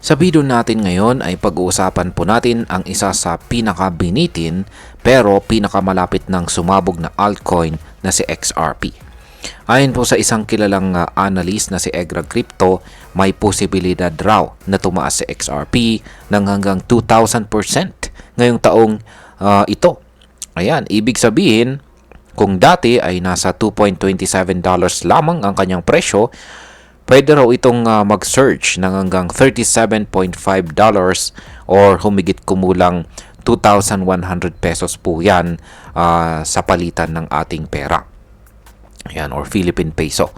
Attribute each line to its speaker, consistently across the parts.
Speaker 1: Sa video natin ngayon ay pag-uusapan po natin ang isa sa pinakabinitin pero pinakamalapit ng sumabog na altcoin na si XRP. Ayon po sa isang kilalang analyst na si Egrag Crypto, may posibilidad raw na tumaas si XRP ng hanggang 2,000% ngayong taong ito. Ayan, ibig sabihin kung dati ay nasa $2.27 lamang ang kanyang presyo, pwede raw itong mag-surge ng hanggang $37.5 or humigit kumulang 2,100 pesos po yan sa palitan ng ating pera. Ayan, or Philippine peso.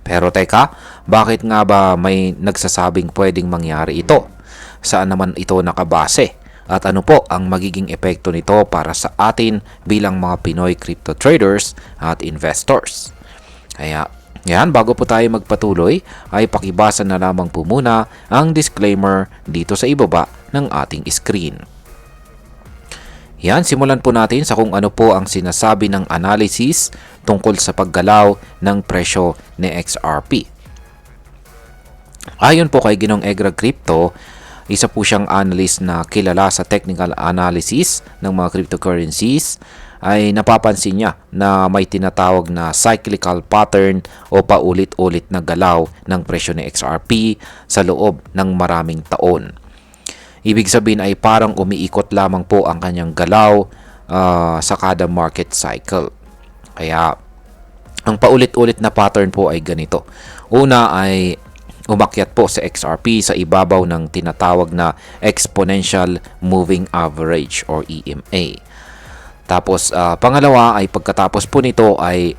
Speaker 1: Pero teka, bakit nga ba may nagsasabing pwedeng mangyari ito? Saan naman ito nakabase? At ano po ang magiging epekto nito para sa atin bilang mga Pinoy crypto traders at investors? Kaya yan, bago po tayo magpatuloy, ay pakibasa na lamang po muna ang disclaimer dito sa ibaba ng ating screen. Yan, simulan po natin sa kung ano po ang sinasabi ng analysis tungkol sa paggalaw ng presyo ni XRP. Ayon po kay Ginong Egrag Crypto, isa po siyang analyst na kilala sa technical analysis ng mga cryptocurrencies, ay napapansin niya na may tinatawag na cyclical pattern o paulit-ulit na galaw ng presyo ni XRP sa loob ng maraming taon. Ibig sabihin ay parang umiikot lamang po ang kanyang galaw sa kada market cycle. Kaya ang paulit-ulit na pattern po ay ganito. Una ay umakyat po sa XRP sa ibabaw ng tinatawag na exponential moving average or EMA. Tapos pangalawa ay pagkatapos po nito ay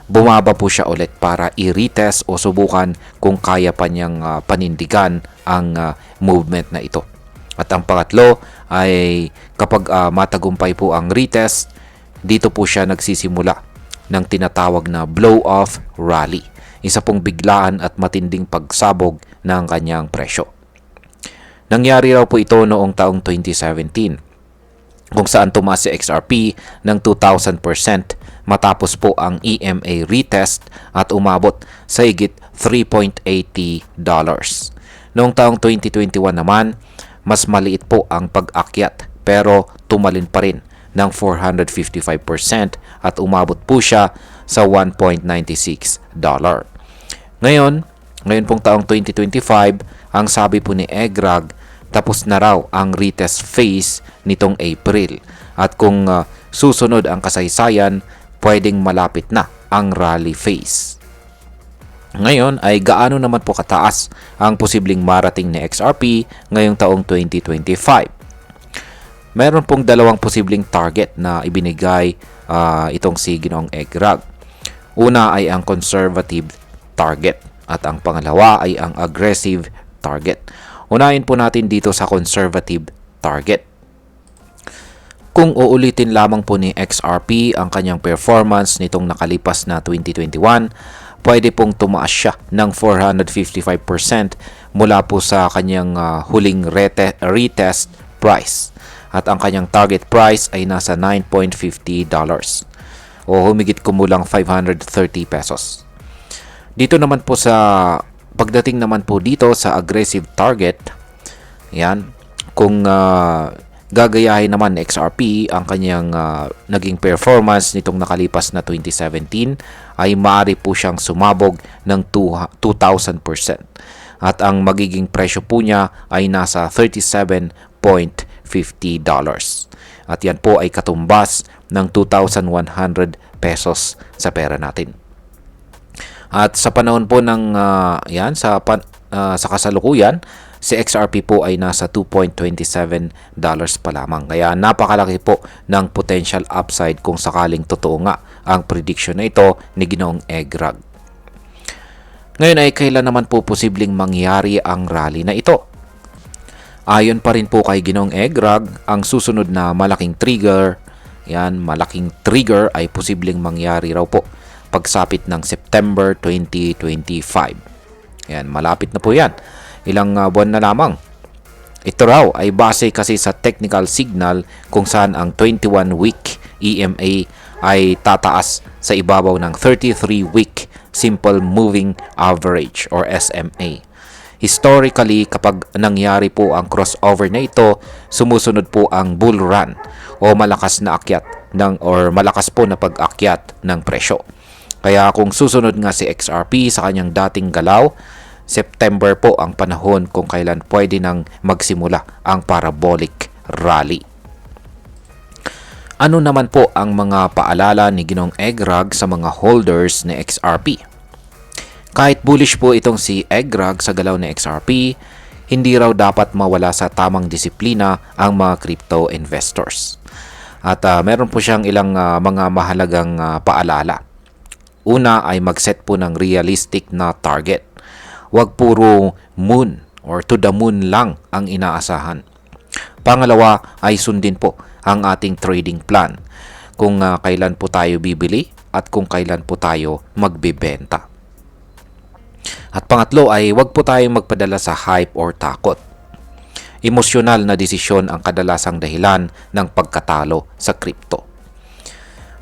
Speaker 1: bumaba po siya ulit para i-retest o subukan kung kaya pa niyang panindigan ang movement na ito. At ang pangatlo ay kapag matagumpay po ang retest, dito po siya nagsisimula ng tinatawag na blow-off rally. Isa pong biglaan at matinding pagsabog ng kanyang presyo. Nangyari raw po ito noong taong 2017 kung saan tumaas si XRP ng 2,000% matapos po ang EMA retest at umabot sa higit $3.80. Noong taong 2021 naman, mas maliit po ang pag-akyat pero tumalin pa rin ng 455% at umabot po siya sa $1.96. Ngayon pong taong 2025, ang sabi po ni Egrag, tapos na raw ang retest phase nitong April. At kung susunod ang kasaysayan, pwedeng malapit na ang rally phase. Ngayon ay gaano naman po kataas ang posibleng marating ni XRP ngayong taong 2025? Meron pong dalawang posibleng target na ibinigay itong si Ginoong Egrag. Una ay ang conservative target at ang pangalawa ay ang aggressive target. Unahin po natin dito sa conservative target. Kung uulitin lamang po ni XRP ang kanyang performance nitong nakalipas na 2021, pwede pong tumaas siya ng 455% mula po sa kanyang huling retest price. At ang kanyang target price ay nasa $9.50 o humigit kumulang 530 pesos. Dito naman po sa pagdating naman po dito sa aggressive target, yan, kung gagayahin naman ni XRP ang kanyang naging performance nitong nakalipas na 2017, ay maaari po siyang sumabog ng 2,000%. At ang magiging presyo po niya ay nasa $37.50. At yan po ay katumbas ng 2,100 pesos sa pera natin. At sa panahon po ng sa kasalukuyan, si XRP po ay nasa $2.27 pa lamang. Kaya napakalaki po ng potential upside kung sakaling totoo nga ang prediction na ito ni Ginoong Egrag. Ngayon ay kailan naman po posibleng mangyari ang rally na ito? Ayon pa rin po kay Ginoong Egrag, ang susunod na malaking trigger ay posibleng mangyari raw po pagsapit ng September 2025. Yan, malapit na po yan. Ilang buwan na lamang. Ito raw ay base kasi sa technical signal kung saan ang 21-week EMA ay tataas sa ibabaw ng 33-week Simple Moving Average or SMA. Historically, kapag nangyari po ang crossover na ito, sumusunod po ang bull run o malakas na akyat malakas po na pag-akyat ng presyo. Kaya kung susunod nga si XRP sa kanyang dating galaw, September po ang panahon kung kailan pwede nang magsimula ang parabolic rally. Ano naman po ang mga paalala ni Ginoong Egrag sa mga holders ni XRP? Kahit bullish po itong si Egrag sa galaw ni XRP, hindi raw dapat mawala sa tamang disiplina ang mga crypto investors. At meron po siyang ilang mga mahalagang paalala. Una ay mag-set po ng realistic na target. Huwag puro moon or to the moon lang ang inaasahan. Pangalawa ay sundin po ang ating trading plan kung kailan po tayo bibili at kung kailan po tayo magbebenta. At pangatlo ay huwag po tayong magpadala sa hype or takot. Emosyonal na desisyon ang kadalasang dahilan ng pagkatalo sa crypto.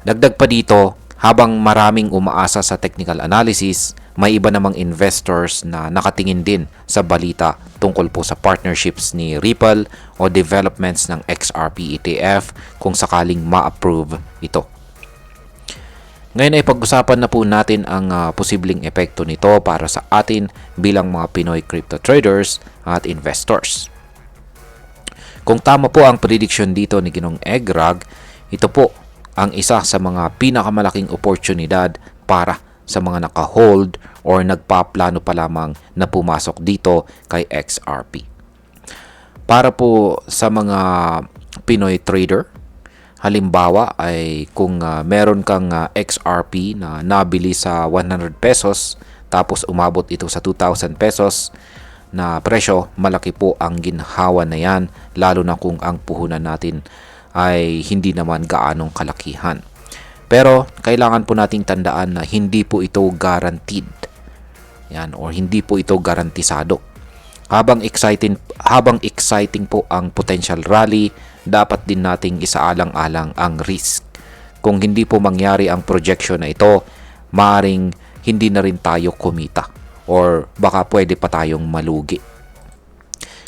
Speaker 1: Dagdag pa dito, habang maraming umaasa sa technical analysis, may iba namang investors na nakatingin din sa balita tungkol po sa partnerships ni Ripple o developments ng XRP ETF kung sakaling ma-approve ito. Ngayon ay pag-usapan na po natin ang posibleng epekto nito para sa atin bilang mga Pinoy crypto traders at investors. Kung tama po ang prediction dito ni Ginoong Egrag, ito po ang isa sa mga pinakamalaking oportunidad para sa mga naka-hold or nagpaplano pa lamang na pumasok dito kay XRP. Para po sa mga Pinoy trader, halimbawa ay kung meron kang XRP na nabili sa 100 pesos tapos umabot ito sa 2,000 pesos na presyo, malaki po ang ginhawa na yan, lalo na kung ang puhunan natin ay hindi naman gaanong kalakihan. Pero kailangan po nating tandaan na hindi po ito guaranteed. Yan, or hindi po ito garantisado. Habang exciting po ang potential rally, dapat din nating isaalang-alang ang risk. Kung hindi po mangyari ang projection na ito, maaring hindi na rin tayo kumita or baka pwede pa tayong malugi.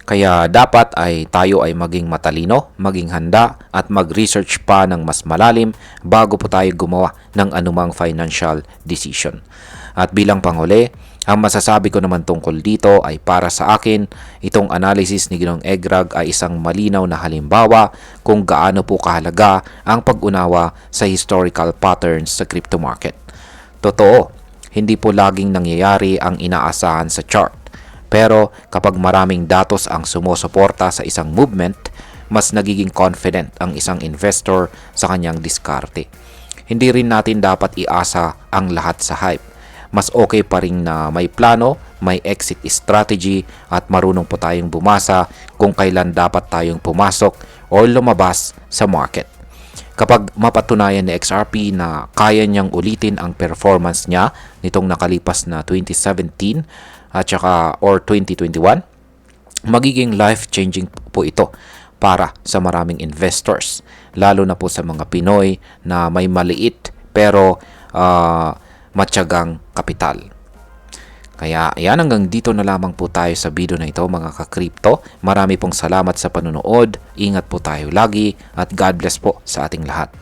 Speaker 1: Kaya dapat ay tayo ay maging matalino, maging handa at mag-research pa ng mas malalim bago po tayo gumawa ng anumang financial decision. At bilang panghuli, ang masasabi ko naman tungkol dito ay para sa akin, itong analysis ni Ginoong Egrag ay isang malinaw na halimbawa kung gaano po kahalaga ang pag-unawa sa historical patterns sa crypto market. Totoo, hindi po laging nangyayari ang inaasahan sa chart. Pero kapag maraming datos ang sumusuporta sa isang movement, mas nagiging confident ang isang investor sa kanyang diskarte. Hindi rin natin dapat iasa ang lahat sa hype. Mas okay pa rin na may plano, may exit strategy at marunong po tayong bumasa kung kailan dapat tayong pumasok o lumabas sa market. Kapag mapatunayan ni XRP na kaya niyang ulitin ang performance niya nitong nakalipas na 2017 at saka or 2021, magiging life-changing po ito para sa maraming investors, lalo na po sa mga Pinoy na may maliit pero matyagang kapital. Kaya ayan, hanggang dito na lamang po tayo sa video na ito mga ka-crypto. Marami pong salamat sa panonood. Ingat po tayo lagi at God bless po sa ating lahat.